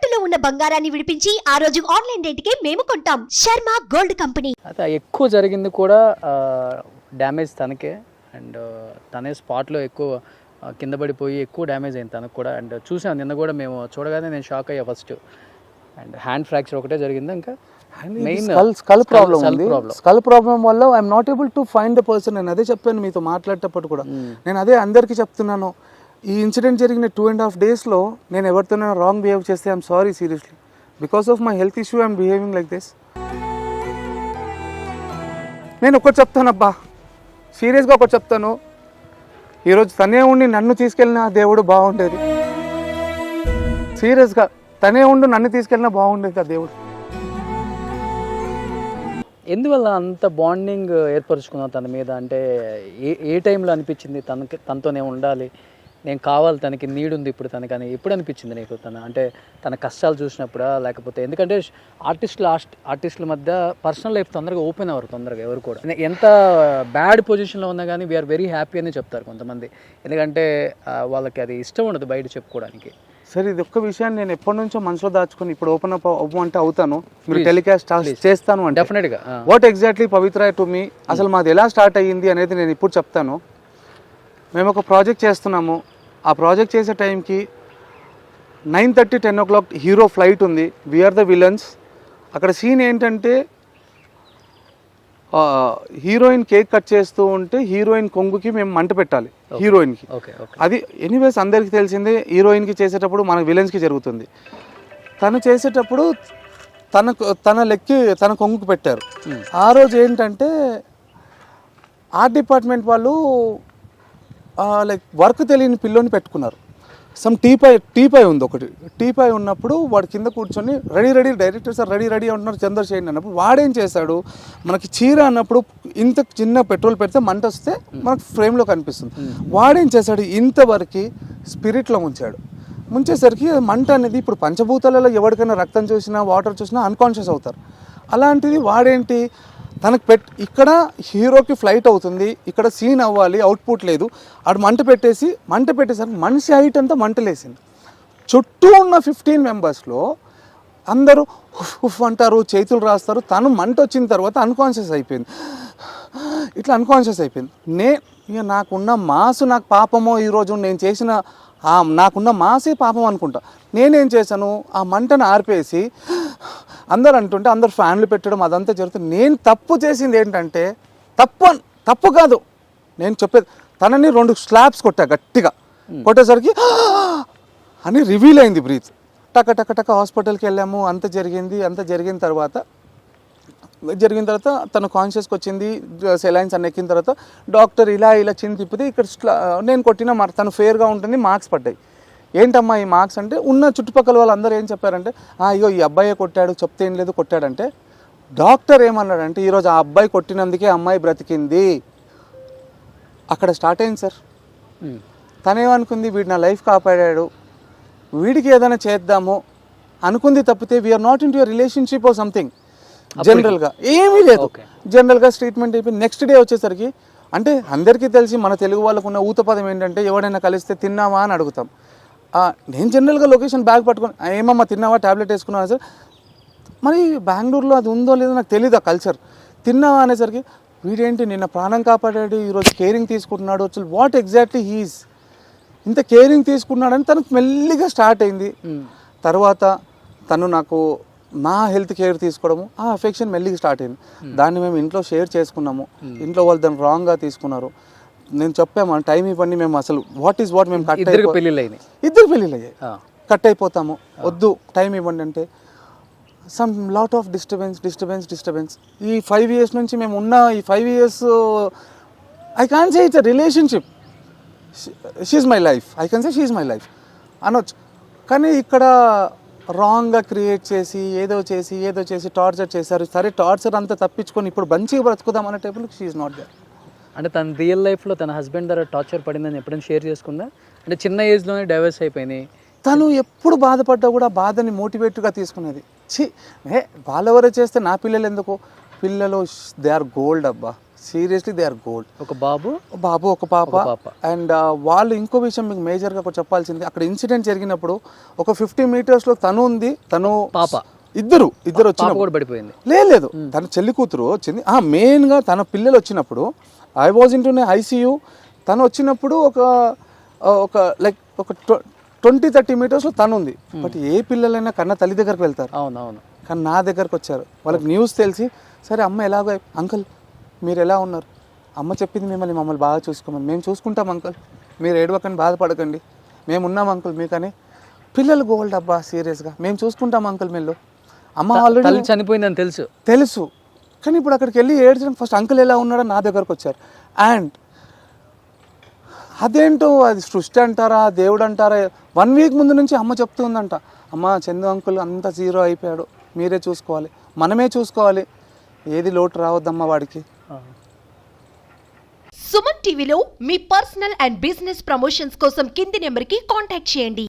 తాకట్టులో ఉన్న బంగారాన్ని విడిపించి ఆ రోజు ఆన్లైన్ రేటుకే మేము కొంటాం. Sharma gold company. అయితే ఎక్కువ జరిగింది కూడా డ్యామేజ్ తనకే. అండ్ తనే స్పాట్లో ఎక్కువ కింద పడిపోయి ఎక్కువ డ్యామేజ్ అయింది తనకు కూడా. అండ్ చూసాను నిన్న కూడా, మేము చూడగానే నేను షాక్ అయ్యా ఫస్ట్. అండ్ హ్యాండ్ ఫ్రాక్చర్ ఒకటే జరిగింది. ఇంకా మెయిన్ స్కల్ ప్రాబ్లం వల్ల I'm not able to find the person. నేను అదే చెప్పాను మీతో మాట్లాడేటప్పుడు కూడా. నేను అదే అందరికీ చెప్తున్నాను, ఈ ఇన్సిడెంట్ జరిగిన 2.5 daysలో నేను ఎవరితోనైనా రాంగ్ బిహేవ్ చేస్తే I'm sorry seriously. Because of my health issue I'm behaving like this. నేను ఒకటి చెప్తాను అబ్బా, సీరియస్గా ఒకటి చెప్తాను, ఈరోజు తనే ఉండి నన్ను తీసుకెళ్ళిన దేవుడు బాగుండేది. సీరియస్గా తనే ఉండి నన్ను తీసుకెళ్ళినా బాగుండేది ఆ దేవుడు. ఎందువల్ల అంత బాండింగ్ ఏర్పరచుకున్నావు తన మీద? అంటే ఏ టైంలో అనిపించింది తనతోనే ఉండాలి, నేను కావాలి, తనకి నీడ్ ఉంది ఇప్పుడు తనకి అని ఎప్పుడు అనిపించింది నీకు? అంటే తన కష్టాలు చూసినప్పుడా, లేకపోతే ఎందుకంటే ఆర్టిస్టుల మధ్య పర్సనల్ లైఫ్ తొందరగా ఓపెన్ అవ్వరు తొందరగా ఎవరు కూడా. ఎంత బ్యాడ్ పొజిషన్లో ఉన్నా కానీ వీఆర్ వెరీ హ్యాపీ అని చెప్తారు కొంతమంది, ఎందుకంటే వాళ్ళకి అది ఇష్టం ఉండదు బయట చెప్పుకోవడానికి. సరే, ఇది ఒక్క విషయాన్ని నేను ఎప్పటి నుంచో మనసులో దాచుకుని ఇప్పుడు ఓపెన్ అప్ అవ్వమంటే అవుతాను, మీరు టెలికాస్ట్ చేస్తాను అంటే డెఫినెట్గా. What exactly Pavitra to me, అసలు మాది ఎలా స్టార్ట్ అయ్యింది అనేది నేను ఇప్పుడు చెప్తాను. మేము ఒక ప్రాజెక్ట్ చేస్తున్నాము. ఆ ప్రాజెక్ట్ చేసే టైంకి 9:30, 10 o'clock హీరో ఫ్లైట్ ఉంది. We are the villains. అక్కడ సీన్ ఏంటంటే హీరోయిన్ కేక్ కట్ చేస్తూ ఉంటే హీరోయిన్ కొంగుకి మేము మంట పెట్టాలి హీరోయిన్కి. అది ఎనీవేస్ అందరికీ తెలిసిందే, హీరోయిన్కి చేసేటప్పుడు మన విలన్స్కి జరుగుతుంది. తను చేసేటప్పుడు తన కొంగుకి పెట్టారు. ఆ రోజు ఏంటంటే ఆర్ట్ డిపార్ట్మెంట్ వాళ్ళు లైక్ వర్క్ తెలియని పిల్లోని పెట్టుకున్నారు. సమ్ టీపై ఉంది ఒకటి. టీపై ఉన్నప్పుడు వాడు కింద కూర్చొని రెడీ డైరెక్టర్ సార్ రెడీ అంటున్నారు, చందర్ చేయండి అన్నప్పుడు వాడేం చేశాడు, మనకి చీర అన్నప్పుడు ఇంత చిన్న పెట్రోల్ పెడితే మంట వస్తే మనకు ఫ్రేమ్లో కనిపిస్తుంది. వాడేం చేశాడు, ఇంతవరకు స్పిరిట్లో ముంచేసరికి మంట అనేది ఇప్పుడు పంచభూతాలలో ఎవరికైనా రక్తం చూసినా వాటర్ చూసినా అన్కాన్షియస్ అవుతారు. అలాంటిది వాడేంటి, తనకు ఇక్కడ హీరోకి ఫ్లైట్ అవుతుంది, ఇక్కడ సీన్ అవ్వాలి, అవుట్పుట్ లేదు, ఆడు మంట పెట్టేసరికి మనిషి హైట్ అంతా మంటలేసింది. చుట్టూ ఉన్న 15 members అందరూ ఉఫ్ అంటారు, చేతులు రాస్తారు. తను మంట వచ్చిన తర్వాత అన్కాన్షియస్ అయిపోయింది. ఇక నాకున్న మాసు నాకు పాపమో, ఈరోజు నేను చేసిన నాకున్న మాసే పాపం అనుకుంటా. నేనేం చేశాను, ఆ మంటను ఆర్పేసి అందరు అంటుంటే అందరు ఫ్యాన్లు పెట్టడం అదంతా జరుగుతుంది. నేను తప్పు చేసింది ఏంటంటే, తప్పు కాదు నేను చెప్పేది, తనని 2 slaps కొట్టా గట్టిగా. కొట్టేసరికి అని రివీల్ అయింది బ్రీత్. టక హాస్పిటల్కి వెళ్ళాము. అంత జరిగిన తర్వాత తను కాన్షియస్కి వచ్చింది. సెలైన్స్ అన్ని ఎక్కిన తర్వాత డాక్టర్ ఇలా చిన్న తిప్పితే ఇక్కడ నేను కొట్టిన తను ఫేర్గా ఉంటుంది, మార్క్స్ పడ్డాయి. ఏంటమ్మా ఈ మార్క్స్ అంటే, ఉన్న చుట్టుపక్కల వాళ్ళందరూ ఏం చెప్పారంటే, అయ్యో ఈ అబ్బాయే కొట్టాడు, చెప్తే ఏం లేదు కొట్టాడంటే. డాక్టర్ ఏమన్నాడంటే, ఈరోజు ఆ అబ్బాయి కొట్టినందుకే అమ్మాయి బ్రతికింది. అక్కడ స్టార్ట్ అయింది సార్. తనేమనుకుంది, వీడు నా లైఫ్ కాపాడాడు, వీడికి ఏదైనా చేద్దాము అనుకుంది తప్పితే we are not into relationship or something. జనరల్గా ఏమీ లేదు, జనరల్గా ట్రీట్మెంట్ అయిపోయింది. నెక్స్ట్ డే వచ్చేసరికి, అంటే అందరికీ తెలిసి మన తెలుగు వాళ్ళకు ఉన్న ఊత పదం ఏంటంటే, ఎవడైనా కలిస్తే తిన్నావా అని అడుగుతాం. నేను జనరల్గా లొకేషన్ బ్యాగ్ పట్టుకొని, ఏమమ్మా తిన్నావా, ట్యాబ్లెట్ వేసుకున్నావా సార్. మరి బెంగళూరులో అది ఉందో లేదో నాకు తెలియదు ఆ కల్చర్. తిన్నావా అనేసరికి, వీడేంటి నిన్న ప్రాణం కాపాడాడు, ఈరోజు కేరింగ్ తీసుకుంటున్నాడు, అసలు వాట్ ఎగ్జాక్ట్లీ హీస్ ఇంత కేరింగ్ తీసుకున్నాడని తనకు మెల్లిగా స్టార్ట్ అయింది. తర్వాత తను నాకు నా హెల్త్ కేర్ తీసుకోవడము, ఆ అఫెక్షన్ మెల్లిగా స్టార్ట్ అయింది. దాన్ని మేము ఇంట్లో షేర్ చేసుకున్నాము. ఇంట్లో వాళ్ళు దాన్ని రాంగ్గా తీసుకున్నారు. నేను చెప్పాము, టైం ఇవ్వండి, మేము అసలు వాట్ మేము ఇద్దరు పెళ్ళిళ్ళు అయ్యాయి, కట్ అయిపోతాము, వద్దు టైం ఇవ్వండి అంటే సమ్ లాట్ ఆఫ్ డిస్టర్బెన్స్. ఈ 5 years నుంచి మేము ఉన్న ఈ 5 years I can say it's a relationship. She is my life, I can say she is my life అనొచ్చు. కానీ ఇక్కడ రాంగ్గా క్రియేట్ చేసి ఏదో చేసి టార్చర్ చేశారు. సరే, టార్చర్ అంతా తప్పించుకొని ఇప్పుడు మంచిగా బ్రతుకుదాం అనే టైపులో షీఈ్ నాట్ దేర్. అంటే తన రియల్ లైఫ్లో తన హస్బెండ్ ద్వారా టార్చర్ పడిందని ఎప్పుడైనా షేర్ చేసుకుందా? అంటే చిన్న ఏజ్లోనే డైవర్స్ అయిపోయింది. తను ఎప్పుడు బాధపడ్డా కూడా బాధని మోటివేట్గా తీసుకునేది. వాళ్ళెవరో చేస్తే నా పిల్లలు ఎందుకు, పిల్లలు దే ఆర్ గోల్డ్ అబ్బా. Seriously they are gold. ఒక బాబు ఒక పాప. ఒక పాప. అండ్ వాళ్ళు ఇంకో విషయం మీకు మేజర్గా చెప్పాల్సింది, అక్కడ ఇన్సిడెంట్ జరిగినప్పుడు ఒక 50 మీటర్స్లో తను ఉంది, తను పాప ఇద్దరు పాప వచ్చినప్పుడు కూడా పడిపోయింది. లేదు తన చెల్లి కూతురు వచ్చింది. మెయిన్గా తన పిల్లలు వచ్చినప్పుడు I was in to ICU. తను వచ్చినప్పుడు ఒక లైక్ ఒక 20-30 మీటర్స్లో తను ఉంది. బట్ ఏ పిల్లలైనా కన్న తల్లి దగ్గరకు వెళ్తారు. అవునవును. కానీ నా దగ్గరకు వచ్చారు, వాళ్ళకి న్యూస్ తెలిసి, సరే అమ్మ ఎలాగో, అంకుల్ మీరు ఎలా ఉన్నారు, అమ్మ చెప్పింది మమ్మల్ని బాగా చూసుకోమని, మేము చూసుకుంటాం అంకుల్, మీరు ఏడవకండి, బాధపడకండి, మేము ఉన్నాం అంకుల్ మీకని. పిల్లలు గోల్డ్ అబ్బా, సీరియస్గా మేము చూసుకుంటాం అంకుల్. మీరు అమ్మ ఆల్రెడీ తల్లి చనిపోయిందని తెలుసు, కానీ ఇప్పుడు అక్కడికి వెళ్ళి ఏడ్చడం, ఫస్ట్ అంకుల్ ఎలా ఉన్నాడో నా దగ్గరకు వచ్చారు. అండ్ అదేంటో అది సృష్టి అంటారా దేవుడు అంటారా, 1 వీక్ ముందు నుంచి అమ్మ చెప్తుందంట, అమ్మ చందు అంకుల్ అంతా జీరో అయిపోయాడు, మీరే చూసుకోవాలి, మనమే చూసుకోవాలి, ఏది లోటు రావద్దమ్మా వాడికి. సుమన్ టీవీలో మీ పర్సనల్ అండ్ బిజినెస్ ప్రమోషన్స్ కోసం కింది నెంబర్కి కాంటాక్ట్ చేయండి.